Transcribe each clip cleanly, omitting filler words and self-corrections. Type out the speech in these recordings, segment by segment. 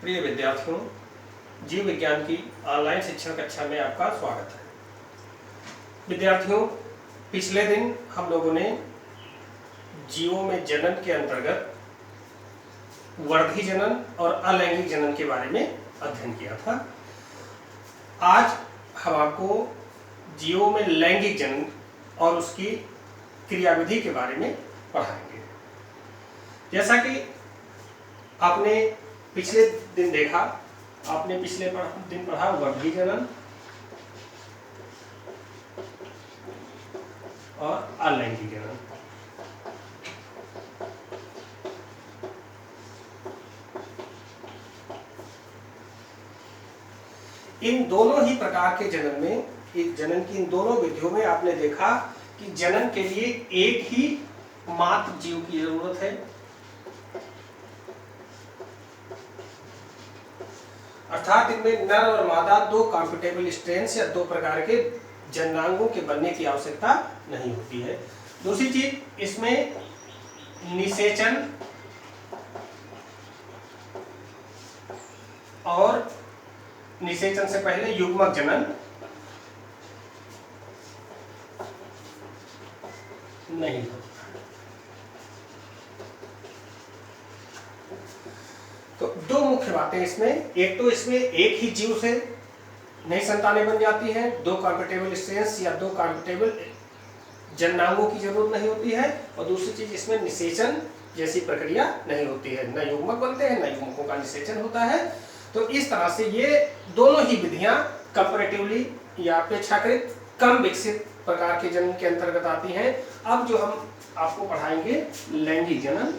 प्रिय विद्यार्थियों, जीव विज्ञान की ऑनलाइन शिक्षण कक्षा में आपका स्वागत है। विद्यार्थियों, पिछले दिन हम लोगों ने जीवों में जनन के अंतर्गत वर्धी जनन और अलैंगिक जनन के बारे में अध्ययन किया था। आज हम आपको जीवों में लैंगिक जनन और उसकी क्रियाविधि के बारे में पढ़ाएंगे। जैसा कि आपने पिछले दिन देखा, आपने पिछले दिन पढ़ा वर्धी जनन और अलैंगिक जनन। इन दोनों ही प्रकार के जनन में, जनन की इन दोनों विधियों में आपने देखा कि जनन के लिए एक ही मात्र जीव की जरूरत है, अर्थात इनमें नर और मादा दो कंपेटिबल स्ट्रेन्स या दो प्रकार के जननांगों के बनने की आवश्यकता नहीं होती है। दूसरी चीज, इसमें निषेचन और निषेचन से पहले युग्मक जनन नहीं होता। तो दो मुख्य बातें इसमें, एक तो इसमें एक ही जीव से नई संतानें बन जाती हैं, दो कंपेटिबल स्ट्रेन्स या दो कंपेटिबल जननांगों की जरूरत नहीं होती है, और दूसरी चीज इसमें निषेचन जैसी प्रक्रिया नहीं होती है, न युग्मक बनते हैं न युग्मकों का निषेचन होता है। तो इस तरह से ये दोनों ही विधियां कंपैरेटिवली या अपेक्षाकृत कम विकसित प्रकार के जनन के अंतर्गत आती हैं। अब जो हम आपको पढ़ाएंगे लैंगिक जनन,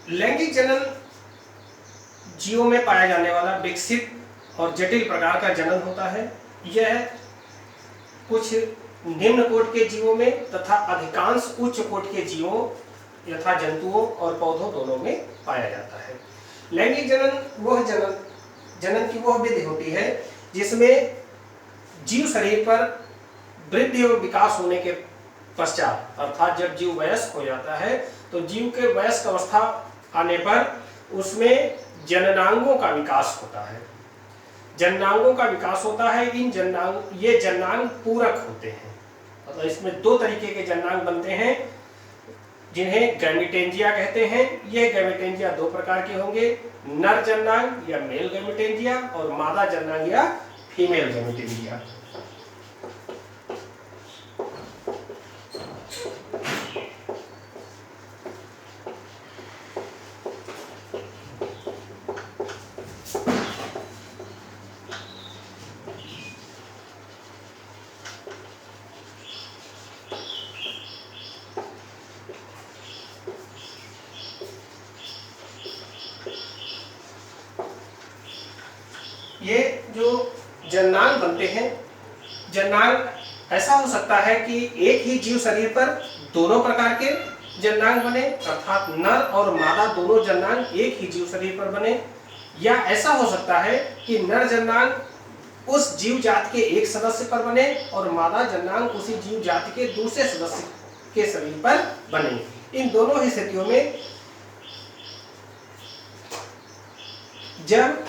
लैंगिक जनन जीवों में पाया जाने वाला विकसित और जटिल प्रकार का जनन होता है। यह कुछ निम्न कोटि के जीवों में तथा अधिकांश उच्च कोटि के जीवों यथा जंतुओं और पौधों दोनों में पाया जाता है। लैंगिक जनन वह जनन की वह विधि होती है जिसमें जीव शरीर पर वृद्धि और विकास होने के पश्चात, अर्थात जब जीव वयस्क हो जाता है तो जीव के वयस्क अवस्था आने पर उसमें जननांगों का विकास होता है। जननांगों का विकास होता है। ये जननांग पूरक होते हैं, मतलब इसमें दो तरीके के जननांग बनते हैं जिन्हें गैमेटेंजिया कहते हैं। यह गैमेटेंजिया दो प्रकार के होंगे, नर जननांग या मेल गैमेटेंजिया और मादा जननांग या फीमेल गैमेटेंजिया। ये जो जननांग बनते हैं, जननांग ऐसा हो सकता है कि एक ही जीव शरीर पर दोनों प्रकार के जननांग बने, अर्थात नर और मादा दोनों जननांग एक ही जीव शरीर पर बने, या ऐसा हो सकता है कि नर जननांग उस जीव जाति के एक सदस्य पर बने और मादा जननांग उसी जीव जाति के दूसरे सदस्य के शरीर पर बने। इन दोनों ही स्थितियों में जब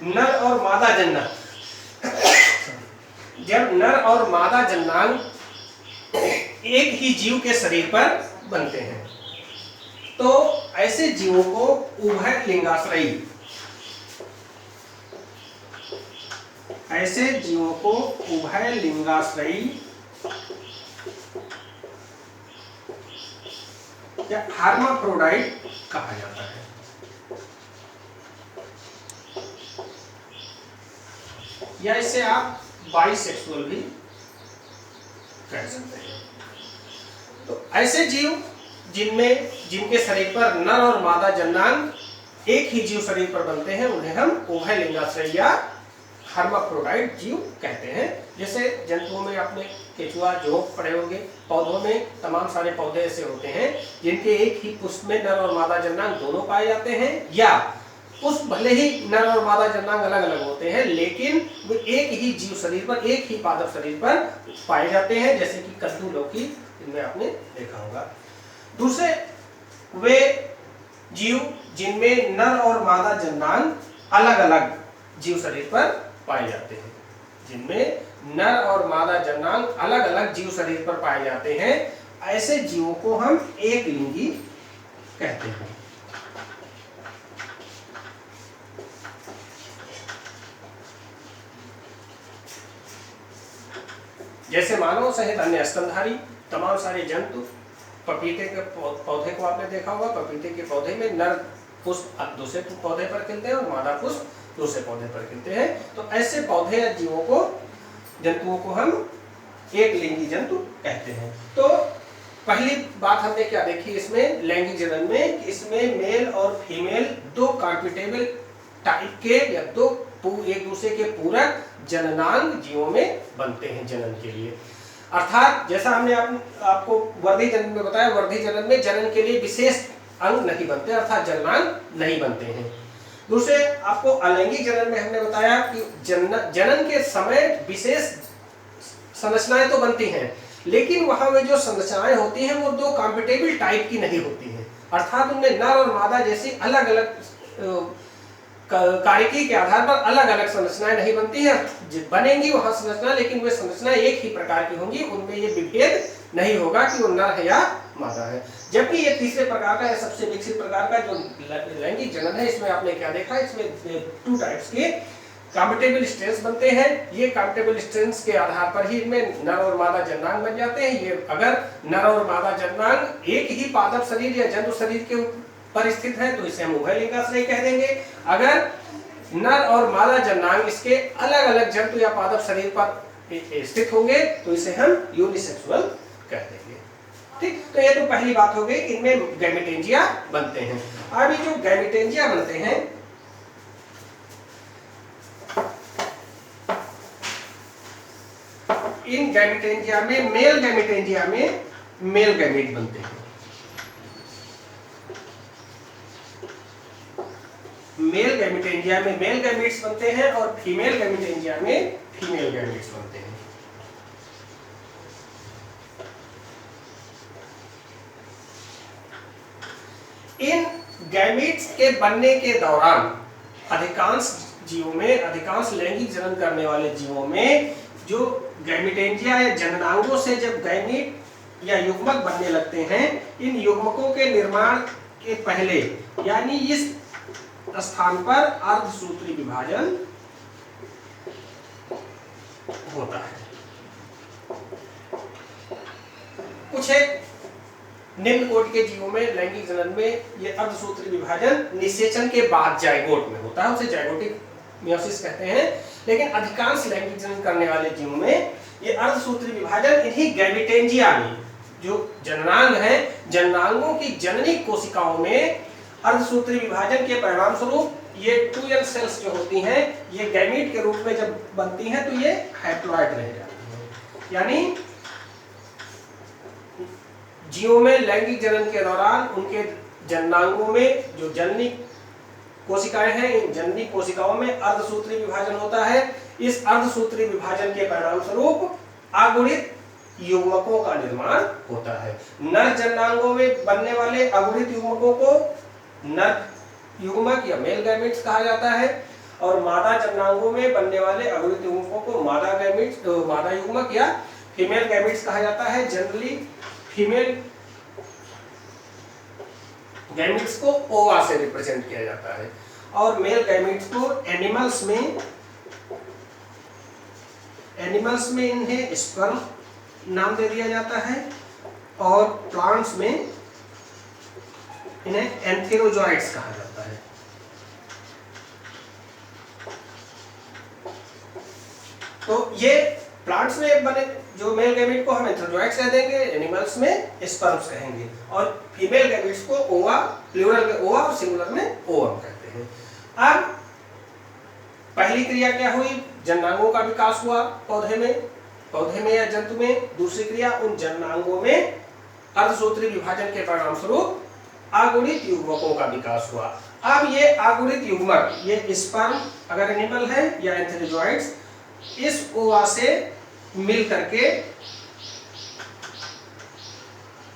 नर और मादा जननांग एक ही जीव के शरीर पर बनते हैं तो ऐसे जीवों को उभय लिंगाश्रयी या हर्माफ्रोडाइट कहा जाता है। या इसे आप बाइसेक्सुअल भी कह सकते हैं। तो ऐसे जीव जिनके शरीर पर नर और मादा जननांग एक ही जीव शरीर पर बनते हैं उन्हें हम उभय लिंगाश्रयी या हर्माफ्रोडाइट जीव कहते हैं। जैसे जंतुओं में आपने केचुआ जोंक पढ़े होंगे। पौधों में तमाम सारे पौधे ऐसे होते हैं जिनके एक ही पुष्प में नर और मादा जननांग दोनों पाए जाते हैं, या पुष्प भले ही नर और मादा जननांग अलग अलग होते हैं लेकिन वे एक ही जीव शरीर पर, एक ही पादप शरीर पर पाए जाते हैं, जैसे कि कद्दू, लौकी, इनमें आपने देखा होगा। दूसरे वे जीव जिनमें नर और मादा जननांग अलग अलग जीव शरीर पर पाए जाते हैं, जिनमें नर और मादा जननांग अलग अलग जीव शरीर पर पाए जाते हैं, ऐसे जीवों को हम एक लिंगी कहते हैं। जैसे मानव सहित अन्य स्तनधारी तमाम सारे जंतु, पपीते के पौधे को आपने देखा होगा, पपीते के पौधे में नर पुष्प दूसरे पौधे पर खिलते हैं और मादा पुष्प दूसरे पौधे पर खिलते हैं। तो ऐसे पौधे या जीवों को, जंतुओं को हम एक लिंगी जंतु कहते हैं। तो पहली बात हमने क्या देखी इसमें लैंगिक जनन में, कि इसमें मेल और फीमेल दो कॉम्पिटेबल टाइप के या दो एक दूसरे के पूरक जननांग जीवों में बनते हैं जनन के लिए। अर्थात जैसा हमने आपको वर्धी जनन में बताया, वर्धी जनन में जनन के लिए विशेष अंग नहीं बनते, अर्थात जननांग नहीं बनते हैं। दूसरे आपको अलैंगिक जनन में हमने बताया कि जनन के समय विशेष संरचनाएं तो बनती हैं, लेकिन वहां में जो संरचनाएं होती हैं वो दो कॉम्पिटेबल टाइप की नहीं होती हैं, अर्थात उनमें नर और मादा जैसी अलग अलग कार्यकी के आधार पर अलग अलग संरचनाएं नहीं बनती है। बनेंगी वहां संरचना, लेकिन वे संरचनाएं एक ही प्रकार की होंगी, उनमें ये विभेद नहीं होगा कि वो नर है या मादा है। जबकि ये तीसरे प्रकार का या सबसे विकसित प्रकार का जो लैंगिक जनन है, इसमें आपने क्या देखा, इसमें 2 टाइप्स के कॉम्पिटेबल स्ट्रेंस बनते हैं। ये कॉम्पिटेबल स्ट्रेंस के आधार पर ही इनमें नर और मादा जननांग बन जाते हैं। ये अगर नर और मादा जननांग एक ही पादप शरीर या जंतु शरीर के पर स्थित है तो इसे हम उभयलिंगाश्रयी कह देंगे। अगर नर और मादा जननांग इसके अलग अलग जंतु या पादप शरीर पर स्थित होंगे तो इसे हम यूनिसेक्सुअल कह देंगे। ठीक, तो ये तो पहली बात हो गई, इनमें गैमेटेंजिया बनते हैं। अब ये जो गैमेटेंजिया बनते हैं, इन गैमेटेंजिया में मेल गैमेटेंजिया में मेल गैमेट बनते हैं। मेल गैमेटेंजिया में मेल गैमेट्स बनते हैं और फीमेल गैमेटेंजिया में फीमेल गैमेट्स बनते हैं। इन गैमेट्स के बनने के दौरान अधिकांश जीवों में, अधिकांश लैंगिक जनन करने वाले जीवों में जो गैमेटेंजिया या जननांगों से जब गैमेट या युग्मक बनने लगते हैं, इन युग्मकों के निर्माण के पहले यानी इस स्थान पर अर्धसूत्री विभाजन होता है। कुछ एक निम्न कोटि के जीवों में लैंगिक जनन में ये अर्धसूत्री विभाजन निषेचन के बाद जाइगोट में होता है, उसे जाइगोटिक मियोसिस कहते हैं। लेकिन अधिकांश लैंगिक जनन करने वाले जीवों में ये अर्धसूत्री विभाजन इन्हीं गैमेटेंजिया में, जो जननांग है, जननांगों की जननी कोशिकाओं में अर्धसूत्री विभाजन के परिणाम स्वरूप ये 2N सेल्स जो होती हैं, ये गैमीट के रूप में जब बनती हैं तो ये हैप्लॉइड रह जाती हैं। यानी जीवों में लैंगिक जनन के दौरान उनके जननांगों में जो जननी कोशिकाएं हैं, इन जननी कोशिकाओं में अर्धसूत्री विभाजन होता है। इस अर्धसूत्री विभाजन के परिणाम स्वरूप अगुणित युग्मकों का निर्माण होता है। नर जननांगों में बनने वाले अगुणित युग्मकों को नर युग्मक या मेल गैमेट्स कहा जाता है, और मादा जननांगों में बनने वाले अगुणित युग्मकों को मादा गैमेट्स, मादा युग्मक या फीमेल गैमेट्स कहा जाता है। जनरली फीमेल गैमेट्स को ओवा से रिप्रेजेंट किया जाता है और मेल गैमेट्स को एनिमल्स में इन्हें स्पर्म नाम दे दिया जाता है और प्लांट्स में इन्हें एंथेरोजोइट्स कहा जाता है। तो ये प्लांट्स में बने जो मेल गैमेट को हम एंथेरोजोइट्स कह देंगे, एनिमल्स में स्पर्म्स कहेंगे, और फीमेल गैमेट्स को ओवा, प्लूरल में ओवा और सिंगुलर में ओवम कहते हैं। अब पहली क्रिया क्या हुई, जननांगों का विकास हुआ पौधे में, पौधे में या जंतु में, दूसरी क्रिया उन जननांगों में अर्धसूत्री विभाजन के परिणाम स्वरूप अगुणित युग्मकों का विकास हुआ। अब ये अगुणित युग्मक, ये स्पर्म अगर एनिमल है या एंथेरिजोइड्स, इस ओवा से मिल करके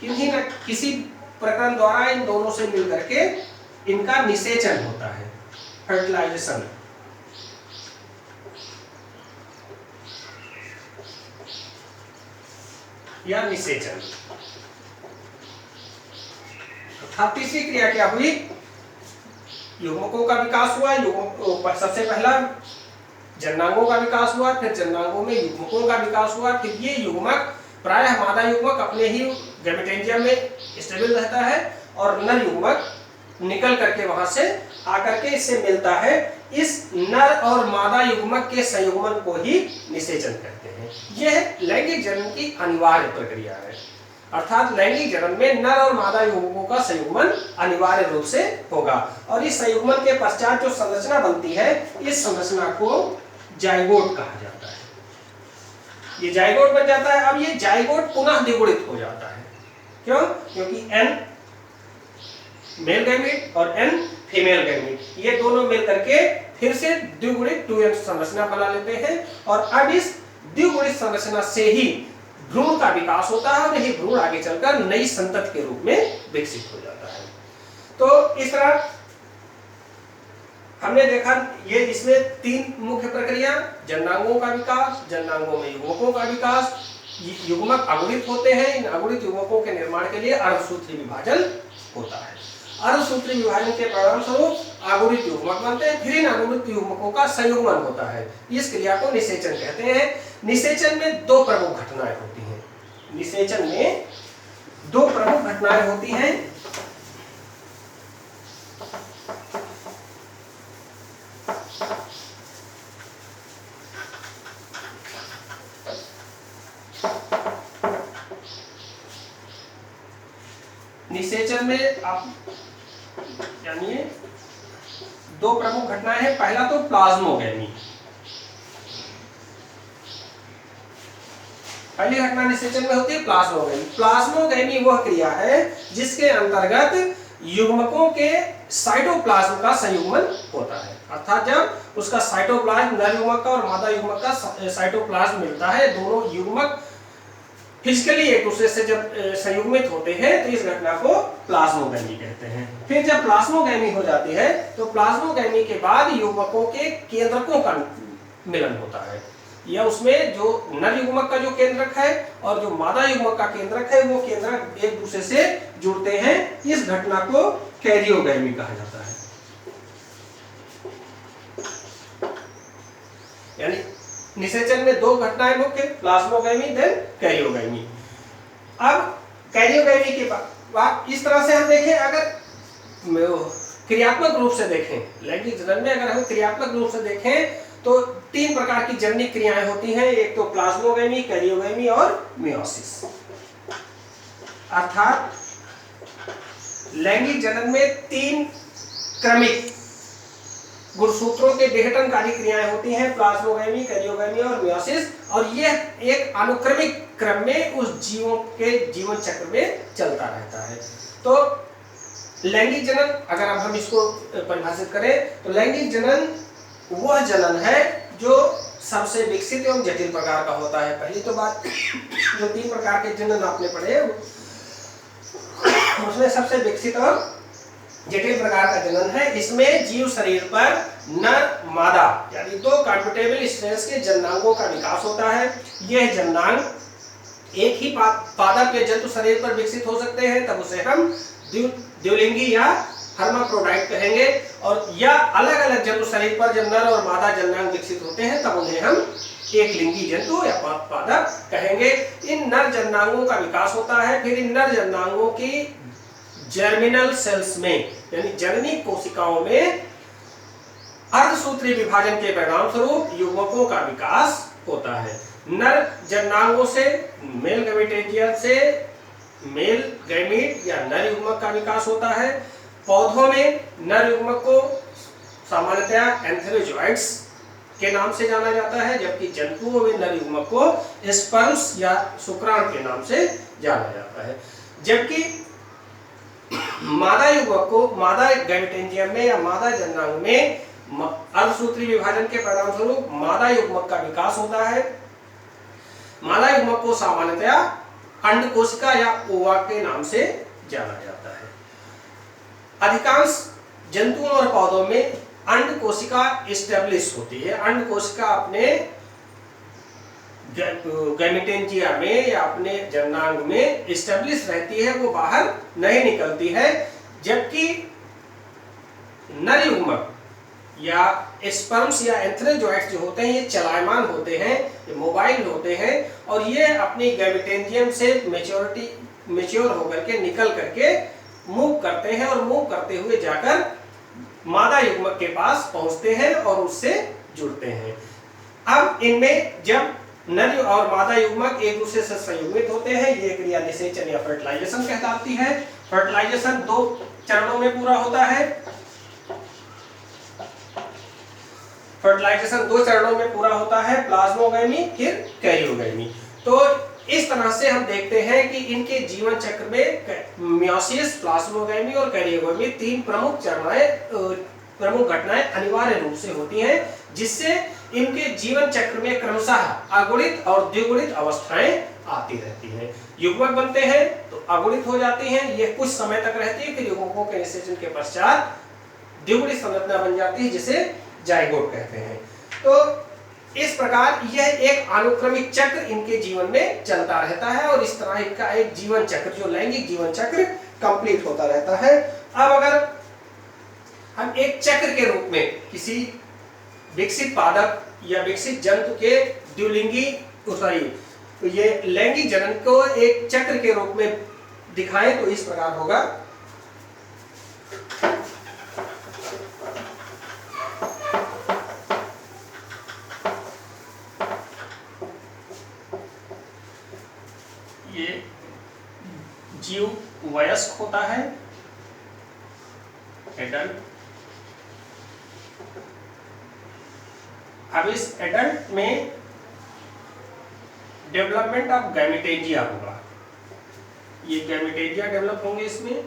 किन्हीं न किसी प्रकरण द्वारा इन दोनों से मिल करके इनका निषेचन होता है, फर्टिलाइजेशन। या निषेचन। अब तीसरी क्रिया क्या हुई? युग्मकों का विकास हुआ। सबसे पहला जननांगों का विकास हुआ, फिर जननांगों में युग्मकों का विकास हुआ। फिर ये युग्मक, प्रायः मादा युग्मक अपने ही गैमेटेंजियम में स्टेबल रहता है और नर युग्मक निकल करके वहां से आकर के इससे मिलता है। इस नर और मादा युग्मक के संयुग्मन को ही निषेचन कहते हैं। यह लैंगिक जनन की अनिवार्य प्रक्रिया है, अर्थात लैंगिक जनन में नर और मादा युग्मकों का संयुग्मन अनिवार्य रूप से होगा और इस संयुग्मन के पश्चात जो संरचना बनती है, इस संरचना को जाइगोट कहा जाता है। ये जाइगोट बन जाता है। अब ये जाइगोट पुनः द्विगुणित हो जाता है। क्यों? क्योंकि n मेल गैमीट और n फीमेल गैमीट, ये दोनों मिल करके फिर से द्विगुणित 2n संरचना बना लेते हैं और अब इस द्विगुणित संरचना से ही भ्रूण का विकास होता है और यही भ्रूण आगे चलकर नई संतति के रूप में विकसित हो जाता है। तो इस तरह हमने देखा, ये इसमें तीन मुख्य प्रक्रिया, जननांगों का विकास, जननांगों में युग्मकों का विकास, युग्मक अगुणित होते हैं, इन अगुणित युग्मकों के निर्माण के लिए अर्धसूत्री विभाजन होता है। अर्धसूत्री विभाजन के परिणाम स्वरूप अगुणित युग्मक बनते हैं, फिर इन अगुणित युग्मकों का संयुग्मन होता है। इस क्रिया को निषेचन कहते हैं। निषेचन में दो प्रमुख घटनाएं होती हैं। निषेचन में दो प्रमुख घटनाएं होती हैं। निषेचन में आप जानिए दो प्रमुख घटनाएं हैं। पहला तो प्लाज्मोगैमी। पहली घटना निषेचन में होती है प्लाज्मोगैमी। प्लाज्मोगैमी वह क्रिया है जिसके अंतर्गत युग्मकों के साइटोप्लाज्म का संयुग्मन होता है, अर्थात जब उसका साइटोप्लाज्म नर युग्मक का और मादा युग्मक का साइटोप्लाज्म मिलता है, दोनों युग्मक फिजिकली एक दूसरे से जब संयुग्मित होते हैं तो इस घटना को प्लाज्मोगैमी कहते हैं। फिर जब प्लाज्मोगैमी हो जाती है तो प्लाज्मोगैमी के बाद युग्मकों के केंद्रकों का मिलन होता है, या उसमें जो नर युग्मक का जो केंद्रक है और जो मादा युग्मक का केंद्रक है, वो केंद्रक एक दूसरे से जुड़ते हैं। इस घटना को कैरियोगैमी कहा जाता है। यानी निषेचन में दो घटनाएं मुख्य, प्लाज्मोगैमी देन कैरियोगैमी। अब कैरियोगैमी के बाद इस तरह से हम देखें, अगर क्रियात्मक रूप से देखें, लैंगिक जनन में अगर हम क्रियात्मक रूप से देखें तो तीन प्रकार की जननी क्रियाएं होती हैं। एक तो प्लाज्मोगैमी, कैरियोगैमी और मियोसिस। अर्थात लैंगिक जनन में तीन क्रमिक गुणसूत्रों के विघटनकारी क्रियाएं होती हैं, प्लाज्मोगैमी, कैरियोगैमी और मियोसिस, और यह एक अनुक्रमिक क्रम में उस जीवों के जीवन चक्र में चलता रहता है। तो लैंगिक जनन, अगर अब हम इसको परिभाषित करें तो लैंगिक जनन वह जनन है जो सबसे विकसित एवं जटिल प्रकार का होता है। पहली तो बात, जो तीन प्रकार के जनन आपने पढ़े उसमें सबसे विकसित और जटिल प्रकार का जनन है। इसमें जीव शरीर पर नर मादा यानी दो कंप्यूटेबल स्ट्रेंस के जननांगों का विकास होता है। यह जननांग एक ही पादप या जंतु शरीर पर विकसित हो सकते हैं, तब उसे हम द्विलिंगी या हर्माफ्रोडाइट कहेंगे, और या अलग अलग जंतु शरीर पर जब नर और मादा जननांग विकसित होते हैं तब उन्हें हम एक लिंगी जंतु या पादप कहेंगे। इन नर जननांगों का विकास होता है। फिर इन नर जननांगों की जर्मिनल सेल्स में यानी जननी कोशिकाओं में अर्धसूत्री विभाजन के परिणाम स्वरूप युग्मकों का विकास होता है। नर जननांगों से मेल गैमेटेजियम से मेल गैमीट या नर युग्मक का विकास होता है। पौधों में नर युग्मक को सामान्यतया एंथेरिजोइड्स के नाम से जाना जाता है, जबकि जंतुओं में नर युग्मक को स्पर्म्स या शुक्राणु के नाम से जाना जाता है। जबकि मादा युग्मक को मादा गैमेटेंजियम में या मादा जननांग में अर्धसूत्री विभाजन के परिणाम स्वरूप मादा युग्मक का विकास होता है। मादा युग्मक को सामान्यतया अंड कोशिका या ओवा के नाम से जाना जाता है। अधिकांश जंतुओं और पौधों में अंड कोशिका एस्टेब्लिश होती है। अंड कोशिका अपने गैमेटेंजिया में या अपने जननांग में एस्टेब्लिश रहती है, वो बाहर नहीं निकलती है। जबकि नर युग्मक या स्पर्म्स या एंथ्रोजोइट्स जो होते हैं ये चलायमान होते हैं, ये मोबाइल होते हैं और ये अपनी गैमेटेंजियम से मैच्योर होकर के निकल करके मूव करते हैं और मूव करते हुए जाकर मादा युग्मक के पास पहुंचते हैं और उससे जुड़ते हैं। अब इनमें जब नर और मादा युग्मक एक दूसरे से संयुग्मित होते हैं, ये क्रिया निषेचन या फर्टिलाइजेशन कहलाती है। फर्टिलाइजेशन 2 चरणों में पूरा होता है। फर्टिलाइजेशन 2 चरणों में पूरा होता है, प्लाज्मोगैमी फिर कैरियोगैमी। तो इस तरह से हम देखते हैं कि इनके जीवन चक्र में मियोसिस, प्लाज्मोगैमी और कैरियोगैमी 3 प्रमुख घटनाएं अनिवार्य रूप से होती हैं, जिससे इनके जीवन चक्र में क्रमशः अगुणित और द्विगुणित अवस्थाएं आती रहती हैं। युग्मक बनते हैं तो अगुणित हो जाती हैं, ये कुछ समय तक रहती है, फिर युग्मकों के निषेचन के पश्चात द्विगुणित संरचना बन जाती है, जिसे जाइगोट कहते हैं। तो इस प्रकार यह एक अनुक्रमिक चक्र इनके जीवन में चलता रहता है और इस तरह इनका एक जीवन चक्र, जो लैंगिक जीवन चक्र, कंप्लीट होता रहता है। अब अगर हम एक चक्र के रूप में किसी विकसित पादप या विकसित जंतु के द्विलिंगी तो ये लैंगिक जनन को एक चक्र के रूप में दिखाएं तो इस प्रकार होगा। ये जीव वयस्क होता है, एडल्ट। अब इस एडल्ट में डेवलपमेंट ऑफ गैमेटेंजिया होगा, ये गैमेटेंजिया डेवलप होंगे इसमें।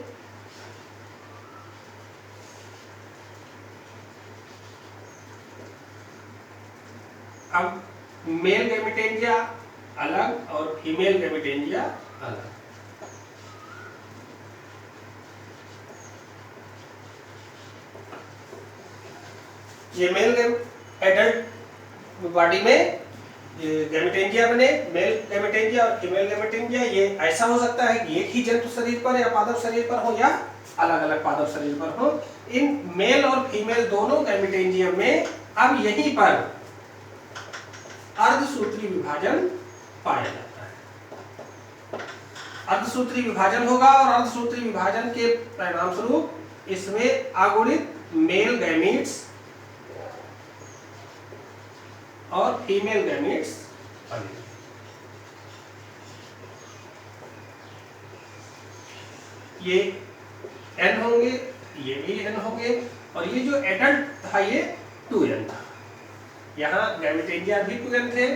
अब मेल गैमेटेंजिया अलग और फीमेल गैमेटेंजिया अलग। ये मेल एडल्ट बॉडी में गैमेटेंजिया बने, मेल गैमेटेंजिया और फीमेल गैमेटेंजिया। ये ऐसा हो सकता है कि एक ही जंतु शरीर पर या पादप शरीर पर हो या अलग अलग पादप शरीर पर हो। इन मेल और फीमेल दोनों गैमेटेंजिया में अब यहीं पर अर्धसूत्री विभाजन पाया जाता है। अर्धसूत्री विभाजन होगा और अर्धसूत्री विभाजन के परिणाम स्वरूप इसमें अगुणित मेल गैमीट्स और फीमेल गैमीट्स बनेंगे। ये एन होंगे, ये भी एन होंगे और ये जो एडल्ट था ये 2n था। यहाँ गैमेटेंजिया भी 2n थे।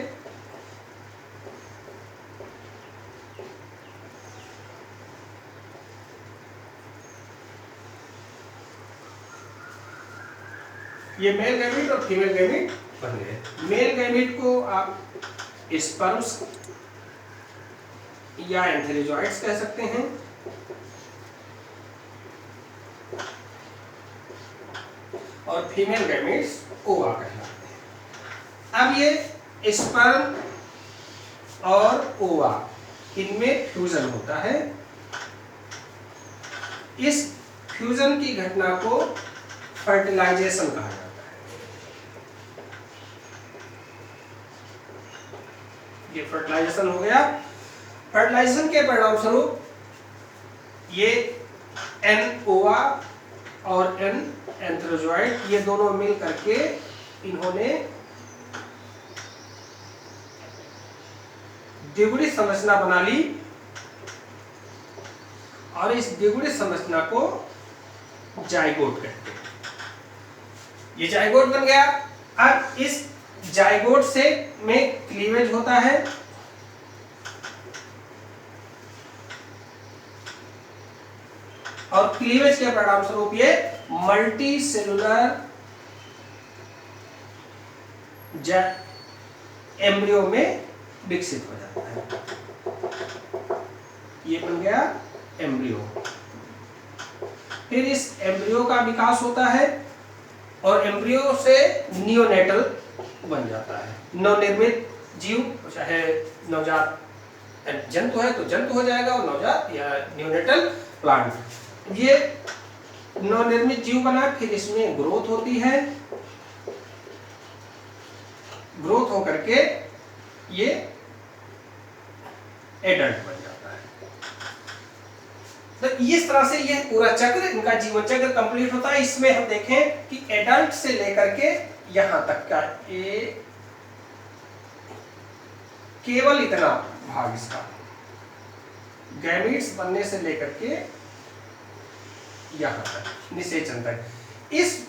ये मेल गैमीट और फीमेल गैमीट बन गए। मेल गैमीट को आप स्पर्म्स या एंथेरिजोइड्स कह सकते हैं और फीमेल गैमीट्स ओवा कहलाते हैं। अब ये स्पर्म और ओवा इनमें फ्यूजन होता है। इस फ्यूजन की घटना को फर्टिलाइजेशन कहा जाता है। ये फर्टिलाइजेशन हो गया। फर्टिलाइजेशन के परिणाम स्वरूप ये एन ओवा और एन एंथ्रोजोइड ये दोनों मिल करके इन्होंने द्विगुणित संरचना बना ली और इस द्विगुणित संरचना को जाइगोट कहते हैं। ये जाइगोट बन गया। अब इस जाइगोट से में क्लीवेज होता है, और क्लीवेज के परिणाम स्वरूप ये मल्टी सेलुलर एम्ब्रियो में विकसित हो जाता है। ये बन गया एम्ब्रियो। फिर इस एम्ब्रियो का विकास होता है और एम्ब्रियो से नियोनेटल बन जाता है। नवनिर्मित जीव, चाहे नवजात जंतु है तो जंतु हो जाएगा, और नवजात या नियोनेटल प्लांट। ये नवनिर्मित जीव बना, फिर इसमें ग्रोथ होती है, ग्रोथ होकर के ये एडल्ट बन जाता है। तो इस तरह से यह पूरा चक्र, इनका जीवन चक्र कंप्लीट होता है। इसमें हम देखें कि एडल्ट से लेकर के यहां तक का ये केवल इतना भाग इसका, गैमीट्स बनने से लेकर के यहां तक, निषेचन तक, इस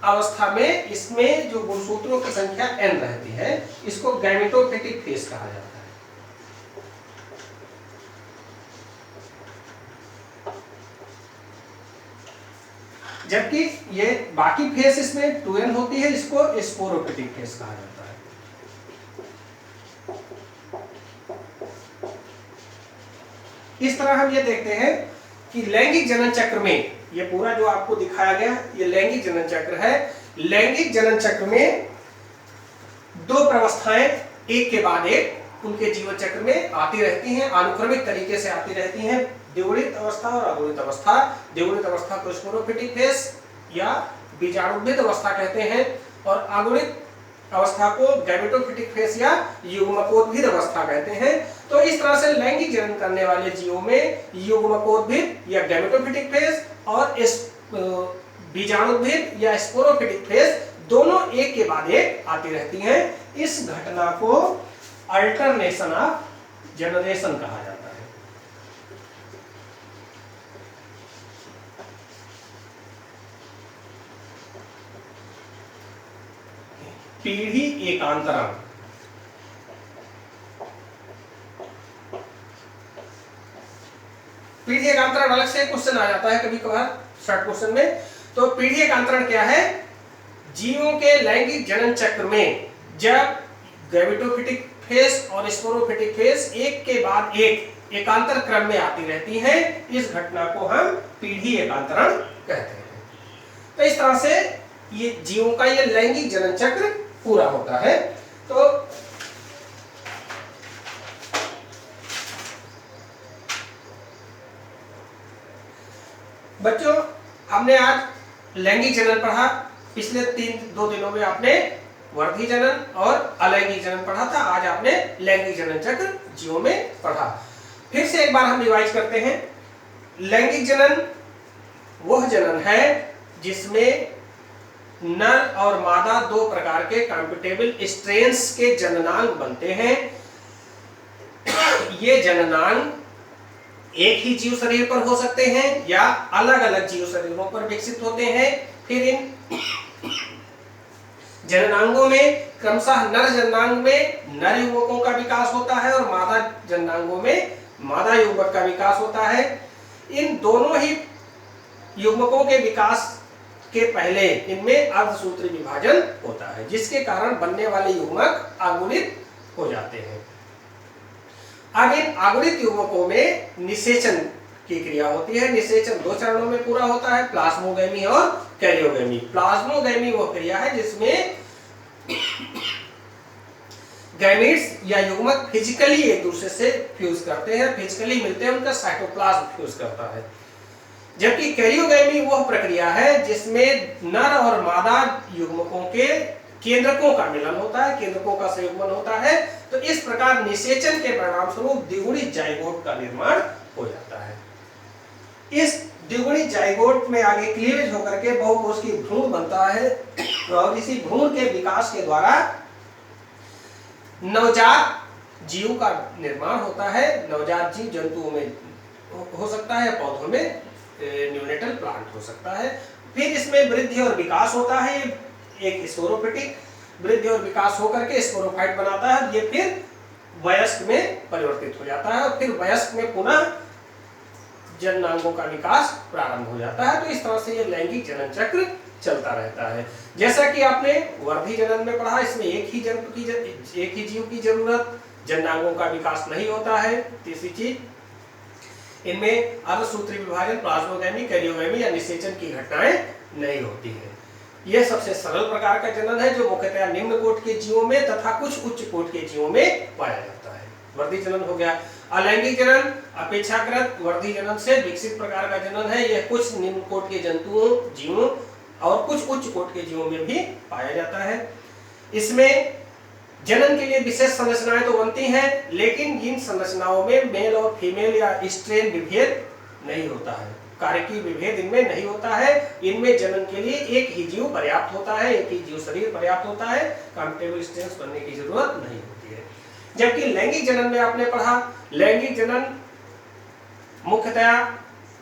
अवस्था में इसमें जो गुणसूत्रों की संख्या n रहती है, इसको गैमेटोफिटिक फेज कहा जाता है। जबकि ये बाकी फेज इसमें 2n होती है, इसको स्पोरोफिटिक फेज कहा जाता है। इस तरह हम ये देखते हैं कि लैंगिक जनन चक्र में, ये पूरा जो आपको दिखाया गया ये लैंगिक जनन चक्र है। लैंगिक जनन चक्र में दो प्रवस्थाएं एक के बाद एक उनके जीवन चक्र में आती रहती हैं, अनुक्रमिक तरीके से आती रहती हैं। द्विगुणित अवस्था और अगुणित अवस्था। द्विगुणित अवस्था को स्पोरोफिटिक फेज या बीजाणुविद अवस्था कहते हैं, और अगुणित अवस्था को गैमेटोफिटिक फेज या युग्मकोद्भिद अवस्था कहते हैं। तो इस तरह से लैंगिक जनन करने वाले जीवों में युग्मकोद्भिद या गैमेटोफिटिक फेज और बीजाणुविद या स्पोरोफिटिक फेज दोनों एक के बाद एक आती रहती हैं। इस घटना को अल्टरनेशन ऑफ जनरेशन कहा जाता है। पीढ़ी एकांतरण। पीढ़ी एकांतरण अलग से क्वेश्चन आ जाता है कभी कभार शॉर्ट क्वेश्चन में। तो पीढ़ी एकांतरण क्या है? जीवों के लैंगिक जनन चक्र में जब गैमेटोफिटिक फेज और स्पोरोफिटिक फेज एक के बाद एक एकांतर क्रम में आती रहती हैं, इस घटना को हम पीढ़ी एकांतरण कहते हैं। तो इस तरह से ये जीवों का ये लैंगिक जनन चक्र पूरा होता है। तो बच्चों, हमने आज लैंगिक जनन पढ़ा। पिछले 2 दिनों में आपने वर्धी जनन और अलैंगिक जनन पढ़ा था। आज आपने लैंगिक जनन चक्र जीवों में पढ़ा। फिर से एक बार हम रिवाइज करते हैं। लैंगिक जनन वह जनन है जिसमें नर और मादा दो प्रकार के कंपेटेबल स्ट्रेन्स के जननांग बनते हैं। ये जननांग एक ही जीव शरीर पर हो सकते हैं या अलग अलग जीव शरीरों पर विकसित होते हैं। फिर इन जननांगों में क्रमशः नर जननांग में नर युग्मकों का विकास होता है और मादा जननांगों में मादा युग्मक का विकास होता है। इन दोनों ही युग्मकों के विकास के पहले इनमें अर्धसूत्री विभाजन होता है, जिसके कारण बनने वाले युग्मक आगुणित हो जाते हैं। अब इन आगुणित युग्मकों में निषेचन की क्रिया होती है। निषेचन 2 चरणों में पूरा होता है, प्लाज्मोगैमी और कैरियोगैमी। प्लाज्मोगैमी वो क्रिया है जिसमें गैमीट्स या युग्मक फिजिकली एक दूसरे से फ्यूज करते हैं, फिजिकली मिलते हैं, उनका साइटोप्लाज्म फ्यूज करता है। जबकि कैरियोगैमी वह प्रक्रिया है जिसमें नर और मादा युग्मकों के केंद्रकों का मिलन होता है, केंद्रकों का संयुग्मन होता है। तो इस प्रकार निषेचन के परिणाम स्वरूप द्विगुणित जाइगोट का निर्माण हो जाता है। इस द्विगुणित जाइगोट में आगे क्लीवेज होकर के बहुकोश की भ्रूण बनता है और इसी भ्रूण के विकास के द्वारा नवजात जीव का निर्माण होता है। नवजात जीव जंतुओं में हो सकता है, पौधों में न्यूनेटल प्लांट हो सकता है। फिर इसमें वृद्धि और विकास होता है। एक स्पोरोफिटिक वृद्धि और विकास होकर के स्पोरोफाइट बनाता है। ये फिर वयस्क में परिवर्तित हो जाता है और फिर वयस्क में पुनः जननांगों का विकास प्रारंभ हो जाता है। तो इस तरह से ये लैंगिक जनन चक्र चलता रहता है। जैसा कि आपने वर्धी जनन में पढ़ा, इसमें एक ही जीव की जरूरत, जननांगों का विकास नहीं होता है। तीसरी चीज, इनमें अर्धसूत्री विभाजन, प्लाज्मोगैमी, कैरियोगैमी या निषेचन की घटनाएं नहीं होती है। यह सबसे सरल प्रकार का जनन है जो मुख्यतः निम्न कोटि के जीवों में तथा कुछ उच्च कोटि के जीवों में पाया जाता है। वर्धी जनन हो गया। अलैंगिक जनन अपेक्षाकृत वर्धी जनन से विकसित प्रकार का जनन है। यह कुछ निम्न कोटि के जंतुओं, जीवों और कुछ उच्च कोटि के जीवों में भी पाया जाता है। इसमें जनन के लिए विशेष संरचनाएं तो बनती हैं, लेकिन इन संरचनाओं में मेल और फीमेल या स्ट्रेन विभेद नहीं होता है। कारकीय विभेद इनमें नहीं होता है। इनमें जनन के लिए एक ही जीव पर्याप्त होता है, एक ही जीव शरीर पर्याप्त होता है। कॉम्पिटेबल स्ट्रेन्स बनने की जरूरत नहीं होती है। जबकि लैंगिक जनन में आपने पढ़ा, लैंगिक जनन मुख्यतः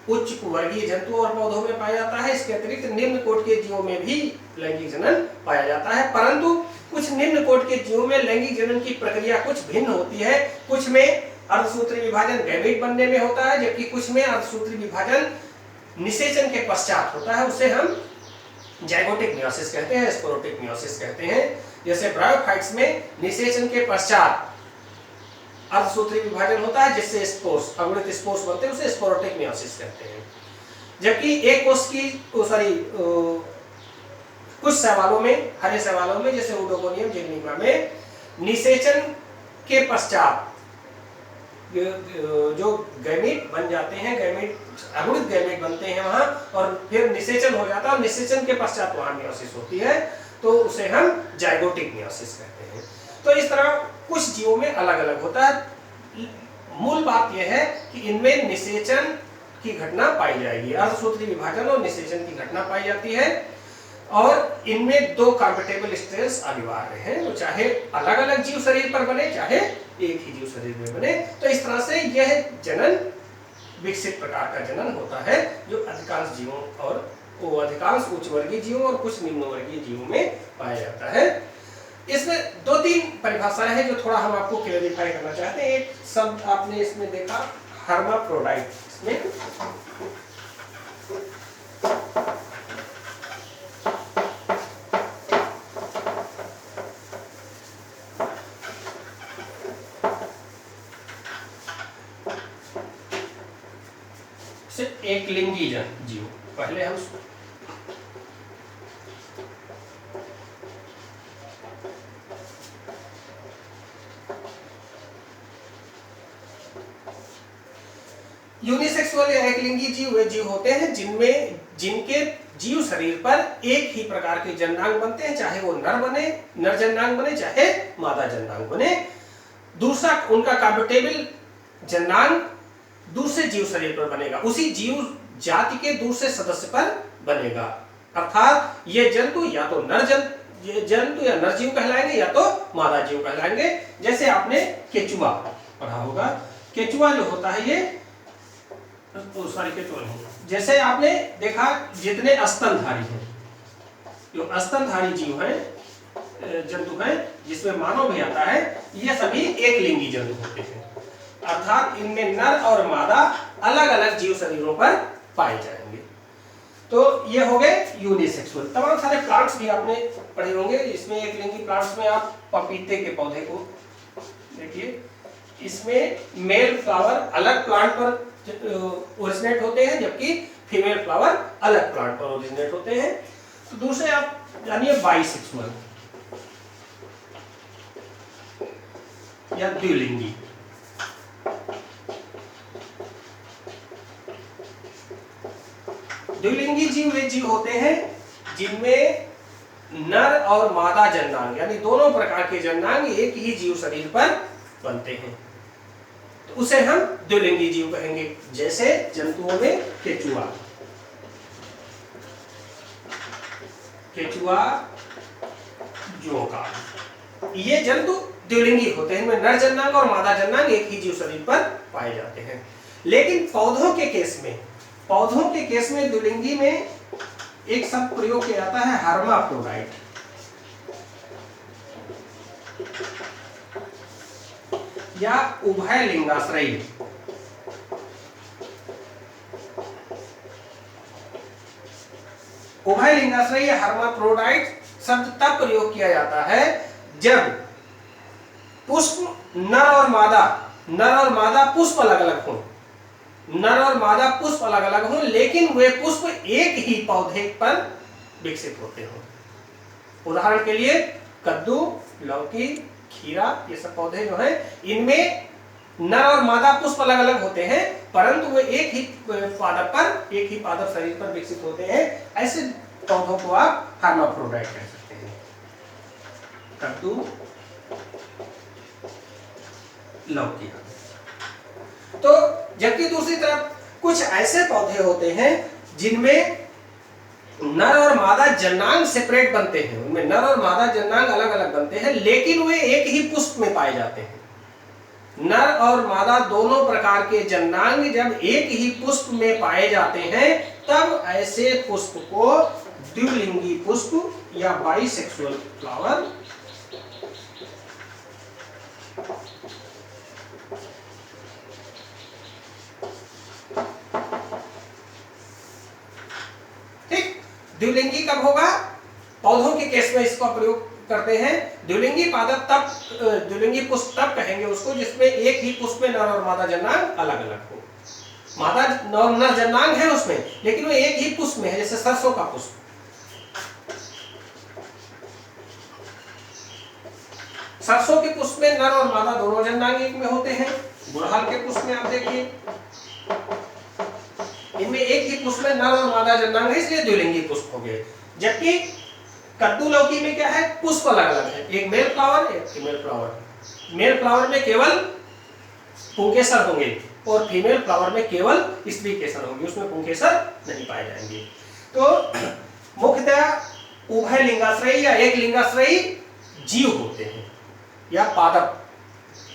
उच्च वर्गीय जंतुओं और पौधों में पाया जाता है। इसके अतिरिक्त निम्न कोटि के जीवों में भी लैंगिक जनन पाया जाता है, परंतु कुछ निम्न कोटि के जीवों में लैंगिक जनन की प्रक्रिया कुछ भिन्न होती है। कुछ में अर्धसूत्री विभाजन गैमेट बनने में होता है, जबकि कुछ में अर्धसूत्री विभाजन निषेचन के पश्चात होता है। उसे हम जाइगोटिक मियोसिस कहते हैं, स्पोरोटिक मियोसिस कहते हैं। जैसे ब्रायोफाइट्स में निषेचन के पश्चात अर्धसूत्री विभाजन होता है, जिससे स्पोर्स, अंकुरित स्पोर्स बनते हैं, उसे स्पोरोटिक मियोसिस कहते हैं। जबकि एक कोष की कुछ शैवालों में, हरे शैवालों में जैसे ओडोगोनियम जिग्निमा में निषेचन के पश्चात जो गैमेट बन जाते हैं, अंकुरित गैमेट बनते हैं वहां, और फिर निषेचन हो जाता है और निषेचन के पश्चात वहां मियोसिस होती है, तो उसे हम जाइगोटिक मियोसिस कहते हैं। तो इस तरह कुछ जीवों में अलग अलग होता है। मूल बात यह है कि इनमें निषेचन की घटना पाई जाएगी, अर्धसूत्री विभाजन और निषेचन की घटना पाई जाती है, और इनमें दो कॉम्पिटेबल स्ट्रेन्स अनिवार्य हैं, तो चाहे अलग अलग जीव शरीर पर बने, चाहे एक ही जीव शरीर में बने। तो इस तरह से यह जनन विकसित प्रकार का जनन होता है, जो अधिकांश जीवों और वो अधिकांश उच्च वर्गीय जीवों और कुछ निम्न वर्गीय जीवों में पाया जाता है। इसमें दो तीन परिभाषाएं हैं जो थोड़ा हम आपको क्लैरिफाई करना चाहते हैं। एक शब्द आपने इसमें देखा, हर्माफ्रोडाइट। इसमें एक लिंगी जीव, पहले हम यूनिसेक्सुअल या एक लिंगी जीव वे जीव होते हैं जिनके जीव शरीर पर एक ही प्रकार के जननांग बनते हैं, चाहे वो नर जननांग बने, चाहे मादा जननांग बने। दूसरा, उनका कॉम्पिटेबल जननांग दूसरे जीव शरीर पर बनेगा, उसी जीव जाति के दूसरे सदस्य पर बनेगा। अर्थात ये जंतु या तो जंतु या नर जीव कहलाएंगे या तो मादा जीव कहलाएंगे। जैसे आपने केचुआ पढ़ा होगा, केचुआ जो होता है ये केचुआ नहीं, जैसे आपने देखा जितने स्तनधारी हैं, जो स्तनधारी जीव हैं, जंतु हैं, जिसमें मानव भी आता है, ये सभी एक लिंगी जंतु होते हैं। अर्थात इनमें नर और मादा अलग अलग जीव शरीरों पर पाए जाएंगे। तो ये हो गए यूनिसेक्सुअल। तमाम सारे प्लांट्स भी आपने पढ़े होंगे। इसमें एक लिंगी प्लांट्स में आप पपीते के पौधे को देखिए, इसमें मेल फ्लावर अलग प्लांट पर ओरिजिनेट होते हैं, जबकि फीमेल फ्लावर अलग प्लांट पर ओरिजिनेट होते हैं। तो दूसरे आप जानिए बाइसेक्सुअल या द्विलिंगी। द्विलिंगी जीव वे जीव होते हैं जिनमें नर और मादा जननांग यानी दोनों प्रकार के जननांग एक ही जीव शरीर पर बनते हैं, तो उसे हम द्विलिंगी जीव कहेंगे। जैसे जंतुओं में केचुआ जोंका, ये जंतु द्विलिंगी होते हैं, इनमें नर जननांग और मादा जननांग एक ही जीव शरीर पर पाए जाते हैं। लेकिन पौधों के केस में द्विलिंगी में एक शब्द प्रयोग किया जाता है, हर्माफ्रोडाइट। या उभय लिंगाश्रयी। उभय लिंगाश्रयी हर्माफ्रोडाइट शब्द तब प्रयोग किया जाता है जब पुष्प नर और मादा पुष्प अलग अलग हों, नर और मादा पुष्प अलग अलग हों, लेकिन वे पुष्प एक ही पौधे पर विकसित होते हों। उदाहरण के लिए कद्दू, लौकी, खीरा, ये सब पौधे जो हैं इनमें नर और मादा पुष्प अलग अलग होते हैं, परंतु वे एक ही पादप शरीर पर विकसित होते हैं। ऐसे पौधों को आप हर्माफ्रोडाइट कह सकते हैं। कद्दू, लौकी। तो जबकि दूसरी तरफ कुछ ऐसे पौधे होते हैं जिनमें नर और मादा जन्नांग सेपरेट बनते हैं, उनमें नर और मादा जन्नांग अलग अलग बनते हैं, लेकिन वे एक ही पुष्प में पाए जाते हैं। नर और मादा दोनों प्रकार के जन्नांग जब एक ही पुष्प में पाए जाते हैं, तब ऐसे पुष्प को द्विलिंगी पुष्प या बाइसेक्सुअल फ्लावर द्विलिंगी कब होगा? पौधों के केस में इसका प्रयोग करते हैं। द्विलिंगी पुष्प तब कहेंगे उसको जिसमें एक ही पुष्प में नर और मादा जन्नांग अलग अलग हो। मादा नर जन्नांग है उसमें, लेकिन वो एक ही पुष्प में है, जैसे सरसों का पुष्प। सरसों के पुष्प में नर और मादा दोनों जन्नांग एक में होते हैं। गुड़हल के पुष्प में आप देखिए, इनमें एक ही पुष्प में नर और मादा जन्नांग है, इसलिए द्विलिंगी पुष्प हो गए। जबकि कद्दू, लौकी में क्या है? पुष्प अलग अलग है, एक मेल फ्लावर, एक फीमेल फ्लावर। मेल फ्लावर में केवल पुंकेसर होंगे और फीमेल फ्लावर में केवल स्त्री केसर होंगे, उसमें पुंकेसर नहीं पाए जाएंगे। तो मुख्यतः उभय लिंगाश्रयी या एक लिंगाश्रयी जीव होते हैं या पादप।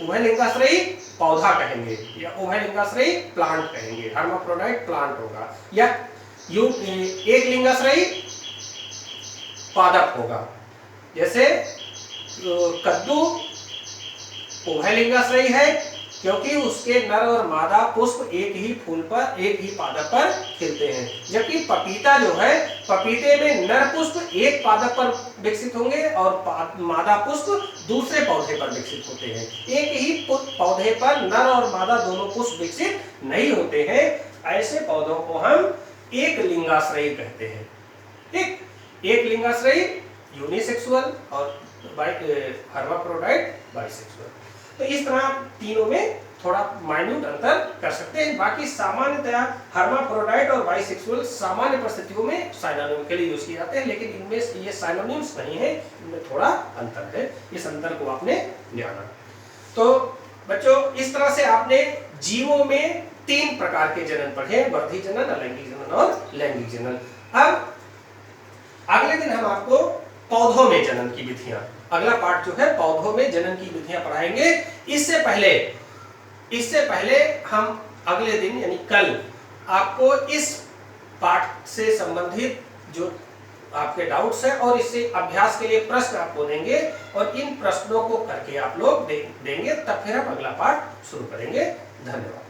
उभय लिंगाश्रयी पौधा कहेंगे या उभय लिंगाश्रयी प्लांट कहेंगे, हर्माफ्रोडाइट प्लांट होगा, या एक लिंगाश्रयी पादप होगा। जैसे कद्दू उभय लिंगाश्रयी है क्योंकि उसके नर और मादा पुष्प एक ही फूल पर, एक ही पादप पर खिलते हैं। जबकि पपीता जो है, पपीते में नर पुष्प एक पादप पर विकसित होंगे और मादा पुष्प दूसरे पौधे पर विकसित होते हैं। एक ही पौधे पर नर और मादा दोनों पुष्प विकसित नहीं होते हैं। ऐसे पौधों को हम एक लिंगाश्रयी कहते हैं। ठीक, एक लिंगाश्रयी यूनिसेक्सुअल और हर्माफ्रोडाइट बाइसेक्सुअल। तो इस तरह तीनों में थोड़ा माइन्यूट अंतर कर सकते हैं। बाकी सामान्यतया हर्माफ्रोडाइट और बाइसेक्सुअल सामान्य परिस्थितियों में साइनोनिम के लिए यूज किए जाते हैं, लेकिन इनमें ये साइनोनिम्स नहीं है, इनमें थोड़ा अंतर है। इस अंतर को आपने जाना। तो बच्चों, इस तरह से आपने जीवों में 3 प्रकार के जनन पढ़े, वर्धी जनन, अलैंगिक जनन और लैंगिक जनन। अब अगले दिन हम आपको पौधों में जनन की विधियां, अगला पार्ट जो है पौधों में जनन की विधियां पढ़ाएंगे। इससे पहले हम अगले दिन यानी कल आपको इस पाठ से संबंधित जो आपके डाउट्स हैं और इससे अभ्यास के लिए प्रश्न आपको देंगे और इन प्रश्नों को करके आप लोग देंगे, तब फिर हम अगला पाठ शुरू करेंगे। धन्यवाद।